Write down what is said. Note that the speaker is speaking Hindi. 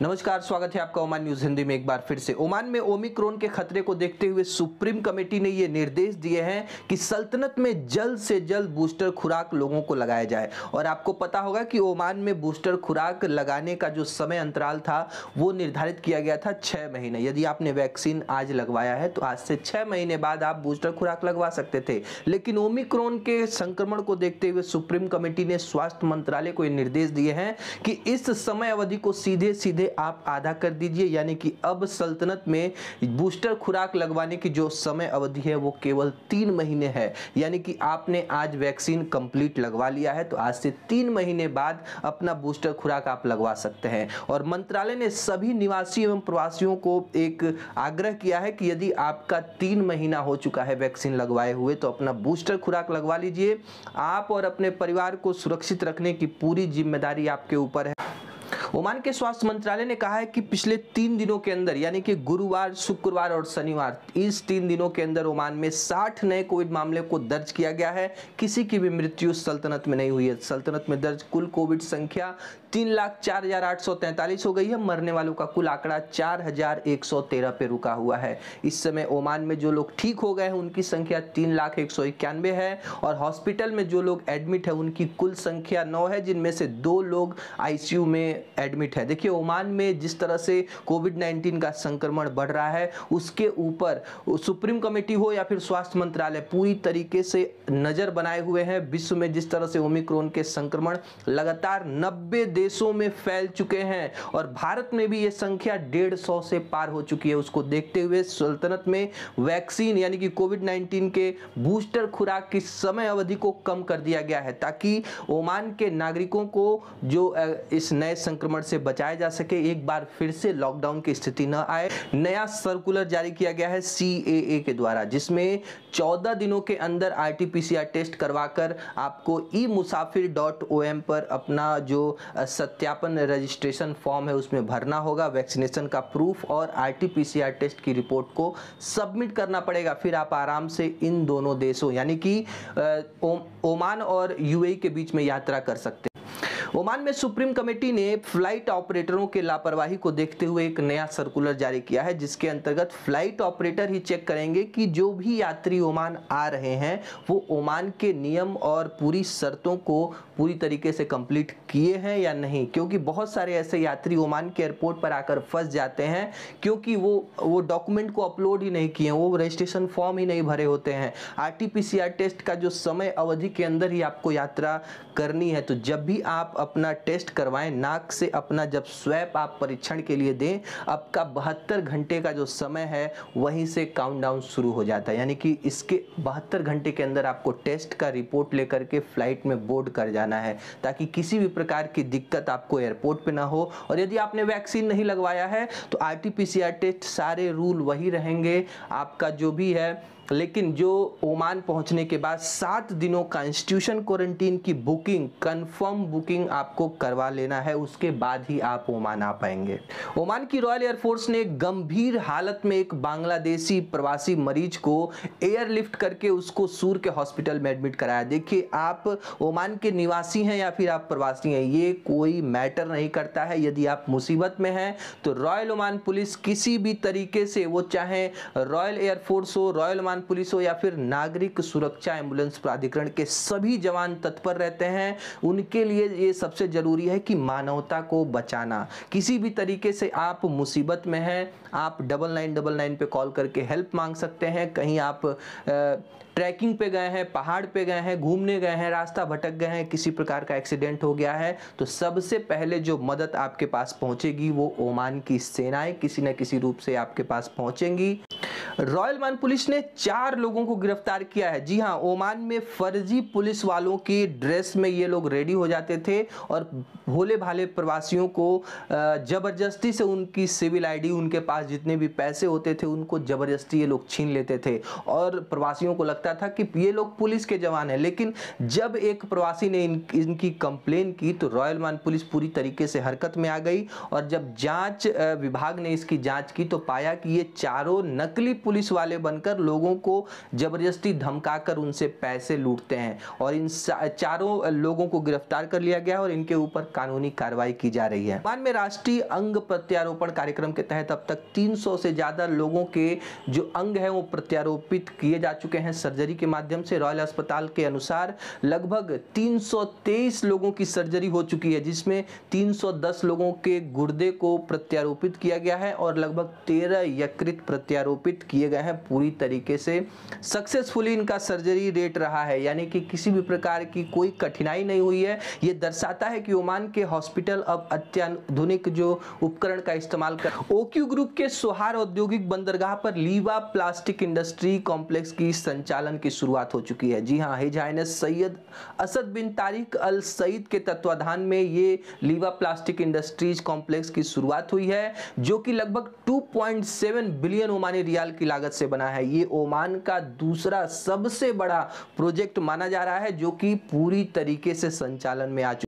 नमस्कार, स्वागत है आपका ओमान न्यूज हिंदी में एक बार फिर से। ओमान में ओमिक्रॉन के खतरे को देखते हुए सुप्रीम कमेटी ने ये निर्देश दिए हैं कि सल्तनत में जल्द से जल्द बूस्टर खुराक लोगों को लगाया जाए। और आपको पता होगा कि ओमान में बूस्टर खुराक लगाने का जो समय अंतराल था वो निर्धारित किया गया था 6 महीने। यदि आपने वैक्सीन आज लगवाया है तो आज से 6 महीने बाद आप बूस्टर खुराक लगवा सकते थे। लेकिन ओमिक्रॉन के संक्रमण को देखते हुए सुप्रीम कमेटी ने स्वास्थ्य मंत्रालय को ये निर्देश दिए हैं कि इस समय अवधि को सीधे सीधे आप आधा कर दीजिए, यानी कि अब सल्तनत में बूस्टर खुराक लगवाने की जो समय अवधि है वो केवल 3 महीने है। यानी कि आपने आज वैक्सीन कंप्लीट लगवा लिया है तो आज से 3 महीने बाद अपना बूस्टर खुराक आप लगवा सकते हैं। और मंत्रालय ने सभी निवासी एवं प्रवासियों को एक आग्रह किया है कि यदि आपका 3 महीना हो चुका है वैक्सीन लगवाए हुए तो अपना बूस्टर खुराक लगवा लीजिए। आप और अपने परिवार को सुरक्षित रखने की पूरी जिम्मेदारी आपके ऊपर है। ओमान के स्वास्थ्य मंत्रालय ने कहा है कि पिछले 3 दिनों के अंदर, यानी कि गुरुवार, शुक्रवार और शनिवार, इस 3 दिनों के अंदर ओमान में 60 नए कोविड मामले को दर्ज किया गया है। किसी की भी मृत्यु सल्तनत में नहीं हुई है। सल्तनत में दर्ज कुल कोविड संख्या 3,04,843 हो गई है। मरने वालों का कुल आंकड़ा 4,113 पे रुका हुआ है। इस समय ओमान में जो लोग ठीक हो गए हैं उनकी संख्या 3,191 है और हॉस्पिटल में जो लोग एडमिट है उनकी कुल संख्या 9 है, जिनमें से 2 लोग आईसीयू में एडमिट है। देखिए, ओमान में जिस तरह से कोविड-19 का संक्रमण बढ़ रहा है उसके ऊपर सुप्रीम कमेटी हो या फिर स्वास्थ्य मंत्रालय पूरी तरीके से नजर बनाए हुए हैं। विश्व में जिस तरह से ओमिक्रॉन के संक्रमण लगातार 90 देशों में फैल चुके हैं और भारत में भी ये संख्या 150 से पार हो चुकी है, उसको देखते हुए सल्तनत में वैक्सीन यानी कि कोविड-19 के बूस्टर खुराक की समय अवधि को कम कर दिया गया है ताकि ओमान के नागरिकों को जो इस नए संक्रमण से बचाया जा सके, एक बार फिर से लॉकडाउन की स्थिति न आए। नया सर्कुलर जारी किया गया है CAA के द्वारा, जिसमें 14 दिनों के अंदर RT-PCR टेस्ट करवाकर आपको emusafir.om पर अपना जो सत्यापन रजिस्ट्रेशन फॉर्म है उसमें भरना होगा, वैक्सीनेशन का प्रूफ और RT-PCR टेस्ट की रिपोर्ट को सबमिट करना पड़ेगा। फिर आप आराम से इन दोनों देशों यानी कि ओमान और UAE के बीच में यात्रा कर सकते हैं। ओमान में सुप्रीम कमेटी ने फ्लाइट ऑपरेटरों के लापरवाही को देखते हुए एक नया सर्कुलर जारी किया है, जिसके अंतर्गत फ्लाइट ऑपरेटर ही चेक करेंगे कि जो भी यात्री ओमान आ रहे हैं वो ओमान के नियम और पूरी शर्तों को पूरी तरीके से कंप्लीट किए हैं या नहीं। क्योंकि बहुत सारे ऐसे यात्री ओमान के एयरपोर्ट पर आकर फंस जाते हैं क्योंकि वो डॉक्यूमेंट को अपलोड ही नहीं किए, वो रजिस्ट्रेशन फॉर्म ही नहीं भरे होते हैं। RT-PCR टेस्ट का जो समय अवधि के अंदर ही आपको यात्रा करनी है, तो जब भी आप अपना टेस्ट करवाएं, नाक से अपना जब स्वैप आप परीक्षण के लिए दें, आपका 72 घंटे का जो समय है वहीं से काउंटडाउन शुरू हो जाता है। यानी कि इसके 72 घंटे के अंदर आपको टेस्ट का रिपोर्ट लेकर के फ्लाइट में बोर्ड कर जाना है ताकि किसी भी प्रकार की दिक्कत आपको एयरपोर्ट पे ना हो। और यदि आपने वैक्सीन नहीं लगवाया है तो RT-PCR टेस्ट सारे रूल वही रहेंगे आपका जो भी है। लेकिन जो ओमान पहुंचने के बाद 7 दिनों का इंस्टीट्यूशन क्वारंटीन की बुकिंग, कंफर्म बुकिंग आपको करवा लेना है, उसके बाद ही आप ओमान आ पाएंगे। ओमान की रॉयल एयरफोर्स ने गंभीर हालत में एक बांग्लादेशी प्रवासी मरीज को एयरलिफ्ट करके उसको सूर के हॉस्पिटल में एडमिट कराया। देखिए, आप ओमान के निवासी हैं या फिर आप प्रवासी हैं, ये कोई मैटर नहीं करता है। यदि आप मुसीबत में हैं तो रॉयल ओमान पुलिस किसी भी तरीके से, वो चाहे रॉयल एयरफोर्स हो, रॉयल पुलिस हो या फिर नागरिक सुरक्षा एम्बुलेंस प्राधिकरण के सभी जवान तत्पर रहते हैं। उनके लिए ये सबसे जरूरी है कि मानवता को बचाना। किसी भी तरीके से आप मुसीबत में हैं, आप 9999 पे कॉल करके हेल्प मांग सकते हैं। कहीं आप ट्रैकिंग पे गए हैं, पहाड़ पे गए हैं, घूमने गए हैं, रास्ता भटक गए हैं, किसी प्रकार का एक्सीडेंट हो गया है, तो सबसे पहले जो मदद आपके पास पहुंचेगी वो ओमान की सेनाएं किसी न किसी रूप से आपके पास पहुंचेंगी। रॉयल ओमान पुलिस ने 4 लोगों को गिरफ्तार किया है। जी हां, ओमान में फर्जी पुलिस वालों की ड्रेस में ये लोग रेडी हो जाते थे और भोले भाले प्रवासियों को जबरदस्ती से उनकी सिविल आईडी, उनके पास जितने भी पैसे होते थे उनको जबरदस्ती ये लोग छीन लेते थे और प्रवासियों को लगता था कि ये लोग पुलिस के जवान हैं। लेकिन जब एक प्रवासी ने इनकी कंप्लेन की तो रॉयल ओमान पुलिस पूरी तरीके से हरकत में आ गई और जब जांच विभाग ने इसकी जांच की तो पाया कि ये चारों नकली पुलिस वाले बनकर लोगों को जबरदस्ती धमकाकर उनसे पैसे लूटते हैं और इन चारों लोगों को गिरफ्तार कर लिया गया और इनके ऊपर कानूनी कार्रवाई की जा रही है। ओमान में राष्ट्रीय अंग प्रत्यारोपण कार्यक्रम के तहत अब तक 300 से ज्यादा लोगों के जो अंग है वो प्रत्यारोपित किए जा चुके हैं सर्जरी के माध्यम से। रॉयल अस्पताल के अनुसार लगभग 323 लोगों की सर्जरी हो चुकी है, जिसमें 310 लोगों के गुर्दे को प्रत्यारोपित किया गया है और लगभग 13 यकृत प्रत्यारोपित किए गए हैं। पूरी तरीके से सक्सेसफुली इनका सर्जरी रेट रहा है, यानी कि किसी भी प्रकार की कोई कठिनाई नहीं हुई है। ये दर्शाता है कि ओमान के हॉस्पिटल अब अत्याधुनिक जो उपकरण का इस्तेमाल कर। ओक्यू ग्रुप के सोहार औद्योगिक बंदरगाह पर लीवा प्लास्टिक इंडस्ट्री कॉम्प्लेक्स की संचालन की शुरुआत हो चुकी है। जी हां, हिज हाइनेस सैयद असद बिन तारिक अल सईद के तत्वाधान में ये लीवा प्लास्टिक इंडस्ट्रीज कॉम्प्लेक्स की शुरुआत हुई है, जो कि लगभग 2.7 बिलियन ओमानी रियाल की लागत से बना है। ये ओमान का दूसरा सबसे बड़ा प्रोजेक्ट माना जा रहा है, जो कि पूरी तरीके से संचालन में आ चुका है।